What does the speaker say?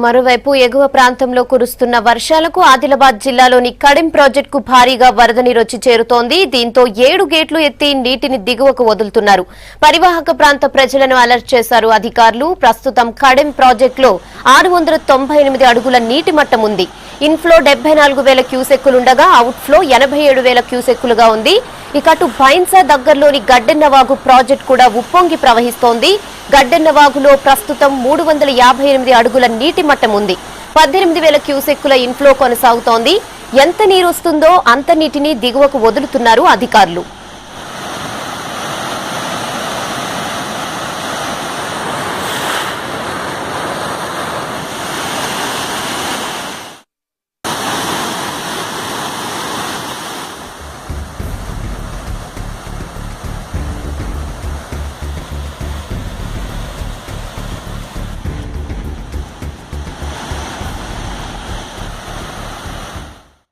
మరోవైపు ఎగువ ప్రాంతంలో కురుస్తున్న వర్షాలకు ఆదిలాబాద్ జిల్లాలోని కడెం ప్రాజెక్టుకు భారీగా వరద నీరు వచ్చి చేరుతోంది. దీంతో 7 గేట్లు ఎత్తి నీటిని దిగువకు వదులుతున్నారు. పరివాహక ప్రాంత ప్రజలను అలర్ట్ చేశారు అధికారులు. ప్రస్తుతం కడెం ప్రాజెక్టులో 698 అడుగుల నీటి మట్టం ఉంది. ఇన్ఫ్లో 74,000 క్యూసెక్కులుండగా అవుట్ఫ్లో 87,000 క్యూసెక్కులుగా ఉంది. ఇక అటు బైన్సా దగ్గరలోని గడ్డెన్నవాగు ప్రాజెక్టు కూడా ఉప్పొంగి ప్రవహిస్తోంది. గడ్డెన్నవాగులో ప్రస్తుతం 358 అడుగుల నీటి మట్టం ఉంది. 18,000 క్యూసెక్కుల ఇన్ఫ్లో కొనసాగుతోంది. ఎంత నీరు వస్తుందో అంత నీటిని దిగువకు వదులుతున్నారు అధికారులు.